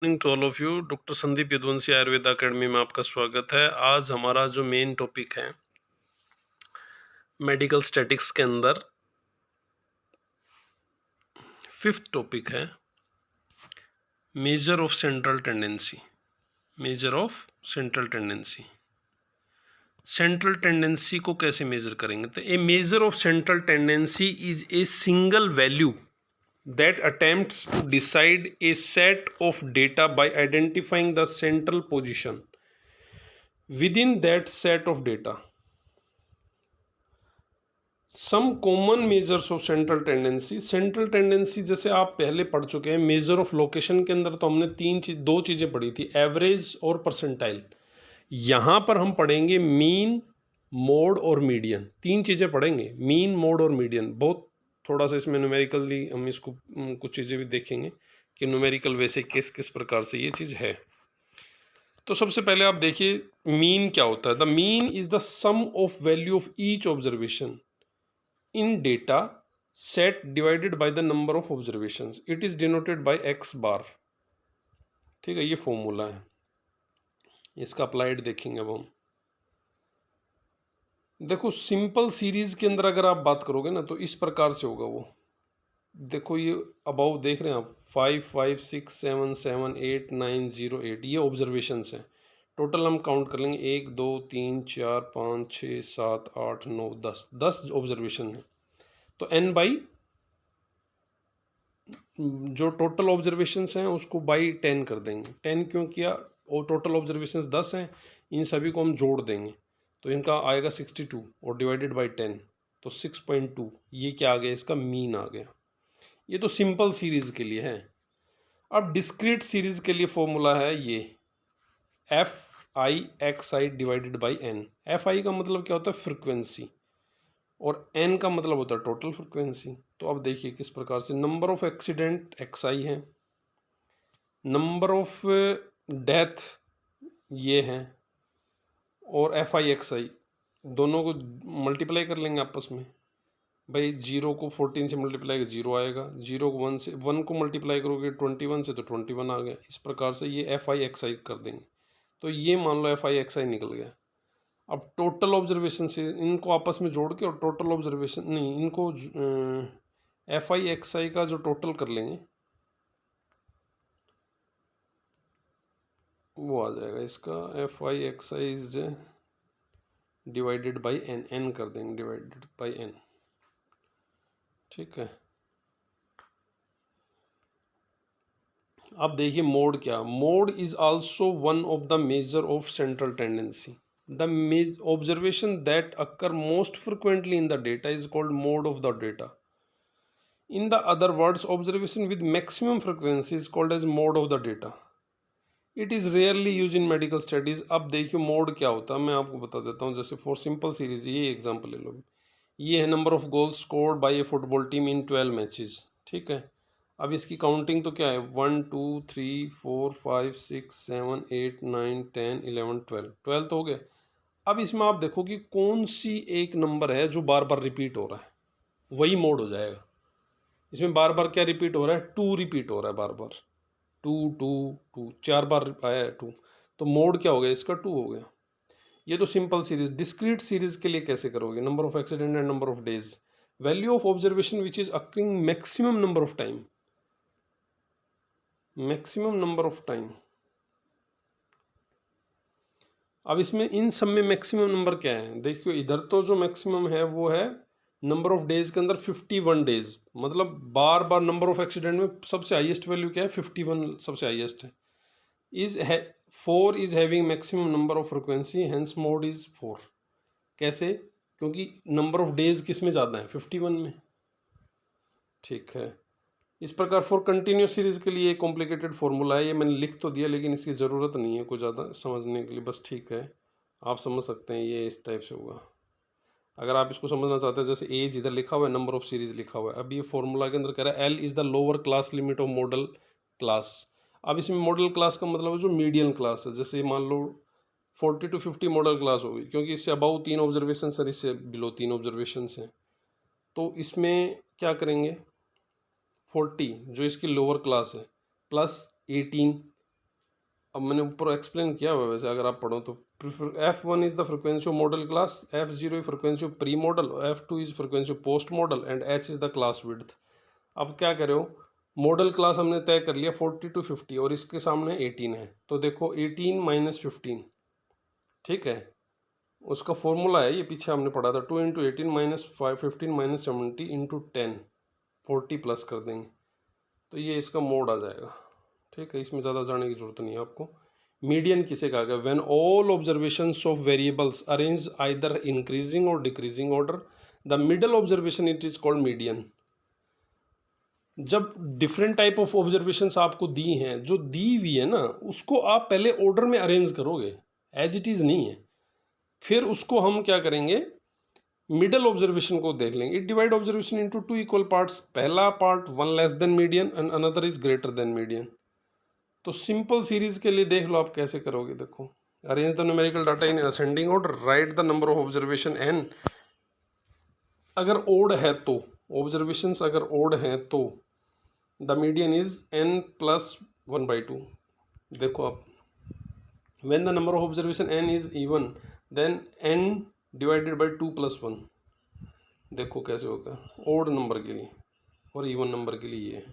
Morning to all of you. Doctor Sandeep Yaduvanshi Ayurveda academy में आपका स्वागत है। आज हमारा जो मेन टॉपिक है मेडिकल स्टैटिक्स के अंदर 5th टॉपिक है measure of central tendency. Measure of central tendency. Central tendency को कैसे मेजर करेंगे? तो a measure of central tendency is a single value that attempts to decide a set of data by identifying the central position within that set of data. Some common measures of central tendency. Central tendency जैसे आप पहले पढ़ चुके हैं। Measure of location के अंदर तो हमने दो चीज़ें पढ़ी थी, एवरेज और परसेंटाइल। यहाँ पर हम पढ़ेंगे मीन, मोड और मीडियन। तीन चीज़ें पढ़ेंगे, मीन, मोड और मीडियन। बहुत थोड़ा सा इसमें न्यूमेरिकली हम इसको कुछ चीज़ें भी देखेंगे कि न्यूमेरिकल वैसे किस किस प्रकार से ये चीज़ है। तो सबसे पहले आप देखिए मीन क्या होता है। The mean is the sum of value of each observation in data set divided by the number of observations. It is denoted by x bar। ठीक है, ये फॉर्मूला है। इसका अप्लाइड देखेंगे अब हम। देखो सिंपल सीरीज के अंदर अगर आप बात करोगे ना तो इस प्रकार से होगा वो। देखो ये अबाउ देख रहे हैं आप, 5 5 6 7 7 8 9 0 8 ये ऑब्जर्वेशंस हैं। टोटल हम काउंट कर लेंगे 1 2 3 4 5 6 7 8 9 10 ऑब्जर्वेशन है। तो n बाई जो टोटल ऑब्जर्वेशंस हैं उसको बाई 10 कर देंगे। 10 क्यों किया? और टोटल ऑब्जर्वेशंस 10 हैं, इन सभी को हम जोड़ देंगे तो इनका आएगा 62 और डिवाइडेड बाई 10 तो 6.2। ये क्या आ गया? इसका मीन आ गया। ये तो सिंपल सीरीज के लिए है। अब डिस्क्रीट सीरीज के लिए फॉर्मूला है ये FI/XI divided by n। FI का मतलब क्या होता है? फ्रिक्वेंसी, और n का मतलब होता है टोटल फ्रिक्वेंसी। तो अब देखिए किस प्रकार से। नंबर ऑफ एक्सीडेंट XI है, नंबर ऑफ डेथ ये है, और FI/XI दोनों को मल्टीप्लाई कर लेंगे आपस में। भाई 0 को 14 से मल्टीप्लाई 0 आएगा, 0 को 1 से, 1 को मल्टीप्लाई करोगे 21 से तो 21 आ गया। इस प्रकार से ये FI/XI कर देंगे। तो ये मान लो FI/XI निकल गया। अब टोटल ऑब्जर्वेशन से इनको आपस में जोड़ के, और टोटल ऑब्जर्वेशन नहीं, इनको FI/XI का जो टोटल कर लेंगे वो आ जाएगा इसका FI/XI is divided by n। n कर देंगे डिवाइडेड बाई n। ठीक है। अब देखिए मोड क्या। Mode is also one of the major of central tendency. The observation that occur most frequently in the data is called mode of the data. In the other words, observation with maximum frequency is called as mode of the data. It is rarely used in medical studies. अब देखिए mode क्या होता है मैं आपको बता देता हूँ। जैसे फॉर सिंपल सीरीज ये एग्जांपल ले लो। ये है number of goals scored by A football team in 12 matches. ठीक है। अब इसकी काउंटिंग तो क्या है? 1 2 3 4 5 6 7 8 9 10 11 12 12 तो हो गया। अब इसमें आप देखो कि कौन सी एक नंबर है जो बार बार रिपीट हो रहा है, वही मोड हो जाएगा। इसमें बार बार क्या रिपीट हो रहा है? 2 रिपीट हो रहा है बार बार। 2 2 2 4 बार आया है 2, तो मोड क्या हो गया इसका? 2 हो गया। ये तो सिंपल सीरीज। डिस्क्रीट सीरीज के लिए कैसे करोगे? Number of accident and number of days, value of observation which is occurring maximum number of time, maximum number of time. अब इसमें इन सब में मैक्सिमम नंबर क्या है? देखियो इधर तो जो मैक्सिमम है वो है नंबर ऑफ डेज के अंदर 51 डेज। मतलब बार बार नंबर ऑफ एक्सीडेंट में सबसे हाईएस्ट वैल्यू क्या है? 51 सबसे हाईएस्ट है। Is 4 is having maximum number of frequency, hence mode is 4। कैसे? क्योंकि नंबर ऑफ डेज किस में ज़्यादा है? 51 में। ठीक है। इस प्रकार फॉर कंटिन्यूस सीरीज के लिए कॉम्प्लिकेटेड फॉर्मूला है। ये मैंने लिख तो दिया लेकिन इसकी ज़रूरत नहीं है कुछ ज़्यादा समझने के लिए, बस ठीक है आप समझ सकते हैं ये इस टाइप से होगा। अगर आप इसको समझना चाहते हैं, जैसे एज इधर लिखा हुआ है, नंबर ऑफ सीरीज लिखा हुआ है। अब ये फॉर्मूला के अंदर कह रहा है L is the lower class limit of model class. अब इसमें मॉडल क्लास का मतलब है जो मीडियम क्लास है। जैसे मान लो 40 to 50 मॉडल क्लास होगी, क्योंकि इससे अबाउ 3 ऑब्जर्वेशन सर, इससे बिलो 3 ऑब्जर्वेशन हैं। तो इसमें क्या करेंगे? 40 जो इसकी लोअर क्लास है प्लस 18 अब मैंने ऊपर एक्सप्लेन किया हुआ है, वैसे अगर आप पढ़ो तो F1 is the frequency of model class, F0 frequency of pre model, F2 is frequency of post model and H is the class width. अब क्या करे हो, मॉडल क्लास हमने तय कर लिया 40 to 50 और इसके सामने 18 है, तो देखो 18 माइनस 15, ठीक है, उसका फॉर्मूला है ये, पीछे हमने पढ़ा था 2 into 18 minus 15 minus 70 into 10, 40 plus कर देंगे तो ये इसका मोड आ जाएगा, ठीक है, इसमें ज़्यादा जाने की जरूरत नहीं है आपको। मीडियन किसे कहा गया, when all observations of variables arrange either increasing और decreasing order, the middle observation it is called median. जब डिफरेंट टाइप ऑफ ऑब्जर्वेशंस आपको दी हैं, जो दी हुई है ना, उसको आप पहले ऑर्डर में अरेंज करोगे, एज इट इज़ नहीं है, फिर उसको हम क्या करेंगे, मिडल ऑब्जर्वेशन को देख लेंगे। It divide observation into two equal parts, पहला part one less than median and another is greater than median. तो सिंपल सीरीज के लिए देख लो आप कैसे करोगे, देखो, arrange the numerical data in ascending order, write the number of observation N, अगर ओड है तो, ऑब्जर्वेशंस अगर ओड हैं तो the median is n plus 1/2। देखो आप, when the number of observation n is even then n divided by 2 plus 1, देखो कैसे होगा ओड नंबर के लिए और इवन नंबर के लिए ये है।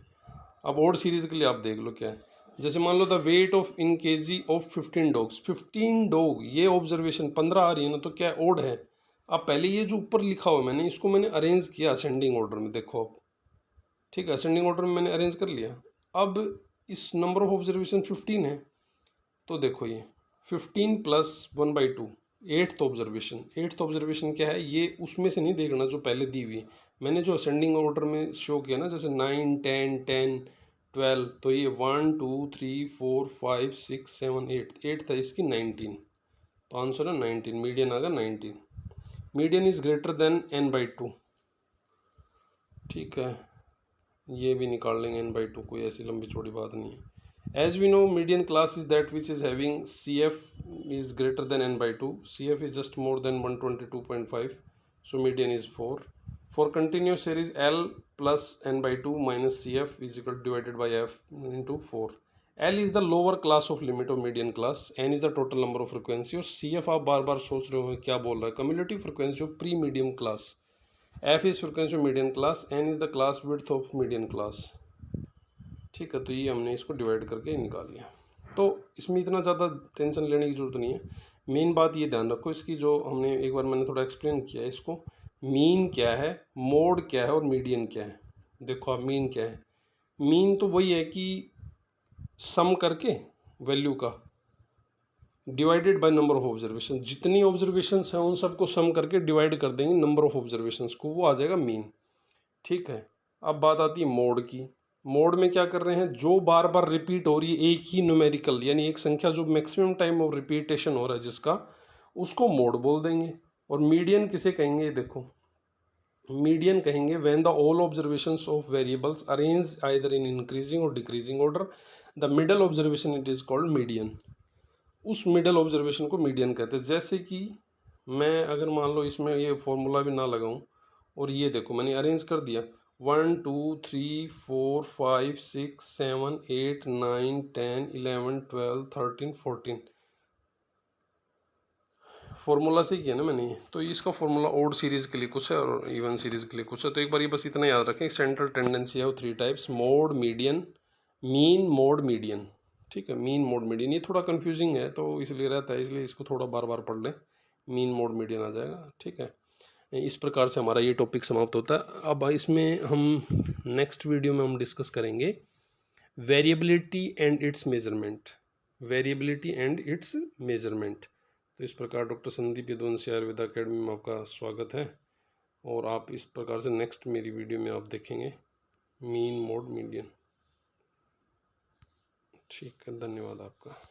अब ओड सीरीज के लिए आप देख लो क्या है, जैसे मान लो the weight of in KG of 15 dogs, 15 dog, ये ऑब्जर्वेशन 15 आ रही है ना, तो क्या ओड है। अब पहले ये जो ऊपर लिखा हुआ है मैंने, इसको मैंने अरेंज किया असेंडिंग ऑर्डर में, देखो अब, ठीक है, असेंडिंग ऑर्डर में मैंने अरेंज कर लिया। अब इस नंबर ऑफ ऑब्जर्वेशन 15 है, तो देखो ये 15 plus 1/2, eighth observation. Eighth observation क्या है, ये उसमें से नहीं देखना जो पहले दी हुई है, मैंने जो असेंडिंग ऑर्डर में शो किया ना, जैसे 9 10 10 12, तो ये 1 2 3 4 5 6 7 8, एट्थ है इसकी 19, तो आंसर है 19, मीडियन आ गया 19। Median is greater then n/2, ठीक है, ये भी निकाल लेंगे n/2, कोई ऐसी लंबी चौड़ी बात नहीं है। As we know, median class is that which is having CF is greater than n/2. CF is just more than 122.5. So median is 4. For continuous series, L plus n/2 minus CF is equal to divided by F into 4. L is the lower class of limit of median class. N is the total number of frequency. और CF आप बार बार सोच रहे हो क्या बोल रहा है, cumulative frequency of pre-medium class. F is frequency of median class. N is the class width of median class. ठीक है, तो ये हमने इसको डिवाइड करके निकाल लिया, तो इसमें इतना ज़्यादा टेंशन लेने की ज़रूरत नहीं है। मेन बात ये ध्यान रखो इसकी, जो हमने एक बार मैंने थोड़ा एक्सप्लेन किया है इसको, मीन क्या है, मोड क्या है और मीडियन क्या है। देखो आप, मीन क्या है, मीन तो वही है कि सम करके वैल्यू का divided by number of observation, जितनी ऑब्जर्वेशंस हैं उन सबको सम करके डिवाइड कर देंगे नंबर ऑफ ऑब्जर्वेशंस को, वो आ जाएगा मीन, ठीक है। अब बात आती है मोड की। मोड में क्या कर रहे हैं, जो बार बार रिपीट हो रही है एक ही न्यूमेरिकल यानी एक संख्या, जो मैक्सिमम टाइम ऑफ रिपीटेशन हो रहा है जिसका, उसको मोड बोल देंगे। और मीडियन किसे कहेंगे, देखो मीडियन कहेंगे when the all observations of variables arrange either in increasing और decreasing order, the middle observation it is called median. उस मिडल ऑब्जर्वेशन को मीडियन कहते हैं। जैसे कि मैं अगर मान लो इसमें ये फॉर्मूला भी ना लगाऊं और ये देखो मैंने अरेंज कर दिया 1 2 3 4 5 6 7 8 9 10 11 12 13 14, फॉर्मूला से किया ना मैंने, तो इसका फॉर्मूला ओड सीरीज़ के लिए कुछ है और इवन सीरीज़ के लिए कुछ है। तो एक बार ये बस इतना याद रखें, सेंट्रल टेंडेंसी है वो 3 types, mode, median, mean, mode, median, ठीक है। मीन, मोड, मीडियन ये थोड़ा कंफ्यूजिंग है तो इसलिए रहता है, इसलिए इसको थोड़ा बार बार पढ़ लें, मीन, मोड, मीडियन आ जाएगा, ठीक है। इस प्रकार से हमारा ये टॉपिक समाप्त होता है। अब इसमें हम नेक्स्ट वीडियो में हम डिस्कस करेंगे variability and it's measurement, variability and it's measurement. तो इस प्रकार डॉक्टर संदीप यदुवंशी आयुर्वेदा अकेडमी में आपका स्वागत है, और आप इस प्रकार से नेक्स्ट मेरी वीडियो में आप देखेंगे मीन, मोड, मीडियन, ठीक है। धन्यवाद आपका।